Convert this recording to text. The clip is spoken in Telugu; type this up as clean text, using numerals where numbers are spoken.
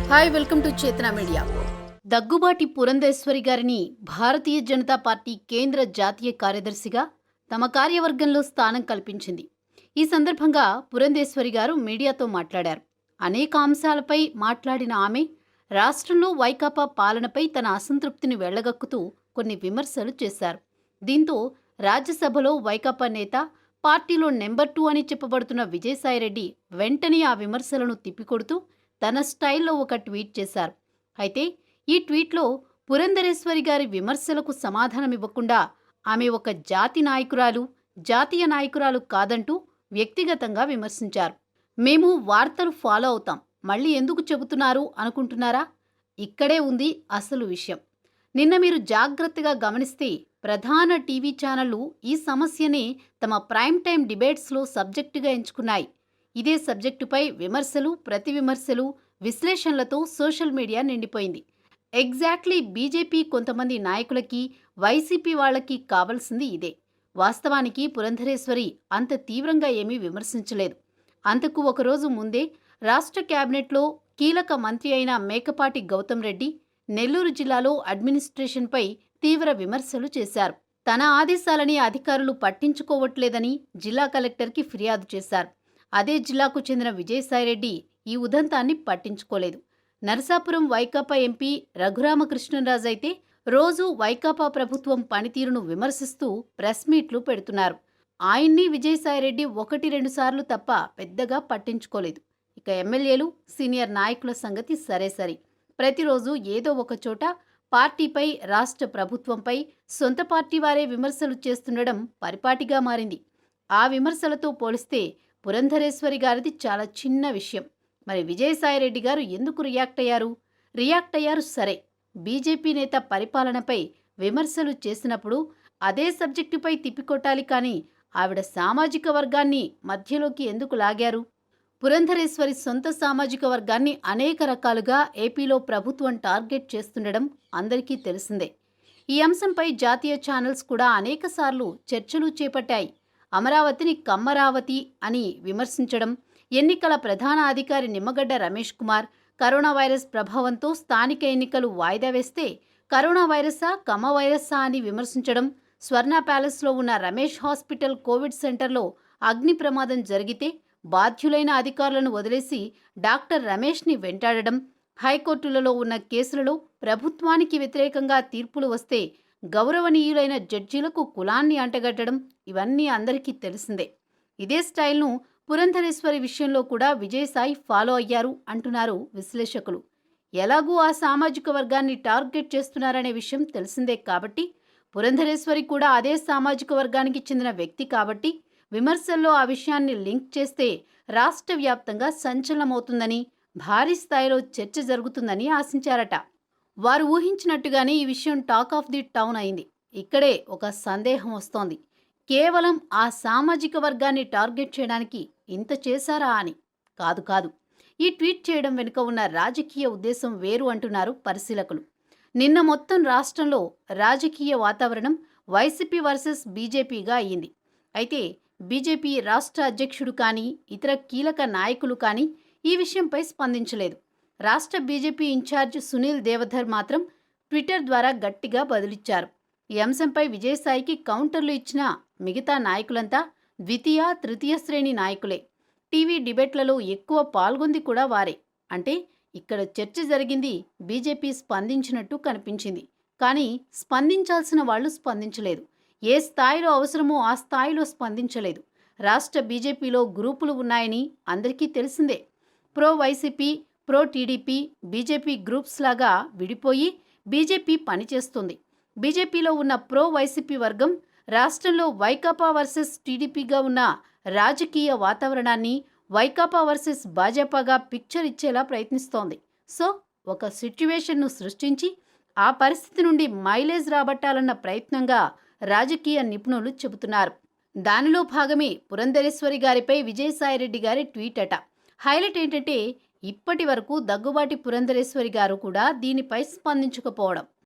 హాయ్, వెల్కమ్ టు చేతన మీడియా. దగ్గుబాటి పురంధేశ్వరి గారిని భారతీయ జనతా పార్టీ కేంద్ర జాతీయ కార్యదర్శిగా తమ కార్యవర్గంలో స్థానం కల్పించింది. ఈ సందర్భంగా పురంధేశ్వరి గారు మీడియాతో మాట్లాడారు. అనేక అంశాలపై మాట్లాడిన ఆమె రాష్ట్రంలో వైకాపా పాలనపై తన అసంతృప్తిని వెళ్లగక్కుతూ కొన్ని విమర్శలు చేశారు. దీంతో రాజ్యసభలో వైకాపా నేత, పార్టీలో నెంబర్ 2 అని చెప్పబడుతున్న విజయసాయిరెడ్డి వెంటనే ఆ విమర్శలను తిప్పికొడుతూ తన స్టైల్లో ఒక ట్వీట్ చేశారు. అయితే ఈ ట్వీట్లో పురంధరేశ్వరి గారి విమర్శలకు సమాధానమివ్వకుండా ఆమె ఒక జాతీయ నాయకురాలు కాదంటూ వ్యక్తిగతంగా విమర్శించారు. మేము వార్తలు ఫాలో అవుతాం, మళ్ళీ ఎందుకు చెబుతున్నారు అనుకుంటున్నారా? ఇక్కడే ఉంది అసలు విషయం. నిన్న మీరు జాగ్రత్తగా గమనిస్తే ప్రధాన టీవీ ఛానళ్లు ఈ సమస్యనే తమ ప్రైమ్ టైం డిబేట్స్లో సబ్జెక్టుగా ఎంచుకున్నాయి. ఇదే సబ్జెక్టుపై విమర్శలు, ప్రతి విమర్శలు, విశ్లేషణలతో సోషల్ మీడియా నిండిపోయింది. ఎగ్జాక్ట్లీ బీజేపీ కొంతమంది నాయకులకి, వైసీపీ వాళ్లకి కావాల్సింది ఇదే. వాస్తవానికి పురంధరేశ్వరి అంత తీవ్రంగా ఏమీ విమర్శించలేదు. అంతకు ఒకరోజు ముందే రాష్ట్ర కేబినెట్లో కీలక మంత్రి అయిన మేకపాటి గౌతమ్ రెడ్డి నెల్లూరు జిల్లాలో అడ్మినిస్ట్రేషన్పై తీవ్ర విమర్శలు చేశారు. తన ఆదేశాలని అధికారులు పట్టించుకోవట్లేదని జిల్లా కలెక్టర్కి ఫిర్యాదు చేశారు. అదే జిల్లాకు చెందిన విజయసాయిరెడ్డి ఈ ఉదంతాన్ని పట్టించుకోలేదు. నరసాపురం వైకాపా ఎంపీ రఘురామకృష్ణరాజు అయితే రోజూ వైకాపా ప్రభుత్వం పనితీరును విమర్శిస్తూ ప్రెస్ మీట్లు పెడుతున్నారు. ఆయన్ని విజయసాయిరెడ్డి 1-2 సార్లు తప్ప పెద్దగా పట్టించుకోలేదు. ఇక ఎమ్మెల్యేలు, సీనియర్ నాయకుల సంగతి సరే. ప్రతిరోజు ఏదో ఒక చోట పార్టీపై, రాష్ట్ర ప్రభుత్వంపై సొంత పార్టీ వారే విమర్శలు చేస్తుండడం పరిపాటిగా మారింది. ఆ విమర్శలతో పోలిస్తే పురంధరేశ్వరి గారిది చాలా చిన్న విషయం. మరి విజయసాయిరెడ్డి గారు ఎందుకు రియాక్ట్ అయ్యారు సరే. బీజేపీ నేత పరిపాలనపై విమర్శలు చేసినప్పుడు అదే సబ్జెక్టుపై తిప్పికొట్టాలి కానీ ఆవిడ సామాజిక వర్గాన్ని మధ్యలోకి ఎందుకు లాగారు? పురంధరేశ్వరి సొంత సామాజిక వర్గాన్ని అనేక రకాలుగా ఏపీలో ప్రభుత్వం టార్గెట్ చేస్తుండడం అందరికీ తెలిసిందే. ఈ అంశంపై జాతీయ ఛానల్స్ కూడా అనేకసార్లు చర్చలు చేపట్టాయి. అమరావతిని కమ్మరావతి అని విమర్శించడం, ఎన్నికల ప్రధాన అధికారి నిమ్మగడ్డ రమేష్ కుమార్ కరోనా వైరస్ ప్రభావంతో స్థానిక ఎన్నికలు వాయిదా వేస్తే కరోనా వైరసా, కమ్మ వైరసా అని విమర్శించడం, స్వర్ణ ప్యాలెస్లో ఉన్న రమేష్ హాస్పిటల్ కోవిడ్ సెంటర్లో అగ్ని ప్రమాదం జరిగితే బాధ్యులైన అధికారులను వదిలేసి డాక్టర్ రమేష్ని వెంటాడడం, హైకోర్టులలో ఉన్న కేసులలో ప్రభుత్వానికి వ్యతిరేకంగా తీర్పులు వస్తే గౌరవనీయులైన జడ్జీలకు కులాన్ని అంటగట్టడం, ఇవన్నీ అందరికీ తెలిసిందే. ఇదే స్టైల్ను పురంధరేశ్వరి విషయంలో కూడా విజయసాయి ఫాలో అయ్యారు అంటున్నారు విశ్లేషకులు. ఎలాగూ ఆ సామాజిక వర్గాన్ని టార్గెట్ చేస్తున్నారనే విషయం తెలిసిందే కాబట్టి, పురంధరేశ్వరి కూడా అదే సామాజిక వర్గానికి చెందిన వ్యక్తి కాబట్టి విమర్శల్లో ఆ విషయాన్ని లింక్ చేస్తే రాష్ట్ర వ్యాప్తంగా సంచలనమవుతుందని, భారీ స్థాయిలో చర్చ జరుగుతుందని ఆశించారట. వారు ఊహించినట్టుగానే ఈ విషయం టాక్ ఆఫ్ ది టౌన్ అయింది. ఇక్కడే ఒక సందేహం వస్తోంది. కేవలం ఆ సామాజిక వర్గాన్ని టార్గెట్ చేయడానికి ఇంత చేశారా అని. కాదు. ఈ ట్వీట్ చేయడం వెనుక ఉన్న రాజకీయ ఉద్దేశం వేరు అంటున్నారు పరిశీలకులు. నిన్న మొత్తం రాష్ట్రంలో రాజకీయ వాతావరణం వైసీపీ వర్సెస్ బీజేపీగా అయ్యింది. అయితే బీజేపీ రాష్ట్ర అధ్యక్షుడు కానీ, ఇతర కీలక నాయకులు కానీ ఈ విషయంపై స్పందించలేదు. రాష్ట్ర బీజేపీ ఇన్ఛార్జ్ సునీల్ దేవధర్ మాత్రం ట్విట్టర్ ద్వారా గట్టిగా బదులిచ్చారు. ఈ అంశంపై విజయసాయికి కౌంటర్లు ఇచ్చిన మిగతా నాయకులంతా ద్వితీయ, తృతీయ శ్రేణి నాయకులే. టీవీ డిబేట్లలో ఎక్కువ పాల్గొంది కూడా వారే. అంటే ఇక్కడ చర్చ జరిగింది, బీజేపీ స్పందించినట్టు కనిపించింది. కానీ స్పందించాల్సిన వాళ్ళు స్పందించలేదు. ఏ స్థాయిలో అవసరమో ఆ స్థాయిలో స్పందించలేదు. రాష్ట్ర బీజేపీలో గ్రూపులు ఉన్నాయని అందరికీ తెలిసిందే. Pro YCP, pro TDP, BJP groups లాగా విడిపోయి బీజేపీ పనిచేస్తుంది. బీజేపీలో ఉన్న ప్రో వైసీపీ వర్గం రాష్ట్రంలో వైకాపా వర్సెస్ టీడీపీగా ఉన్న రాజకీయ వాతావరణాన్ని వైకాపా వర్సెస్ భాజపాగా పిక్చర్ ఇచ్చేలా ప్రయత్నిస్తోంది. సో ఒక సిట్యువేషన్ను సృష్టించి ఆ పరిస్థితి నుండి మైలేజ్ రాబట్టాలన్న ప్రయత్నంగా రాజకీయ నిపుణులు చెబుతున్నారు. దానిలో భాగమే పురంధరేశ్వరి గారిపై విజయసాయిరెడ్డి గారి ట్వీట్ అట. హైలైట్ ఏంటంటే ఇప్పటి వరకు దగ్గుబాటి పురంధరేశ్వరి గారు కూడా దీనిపై స్పందించకపోవడం.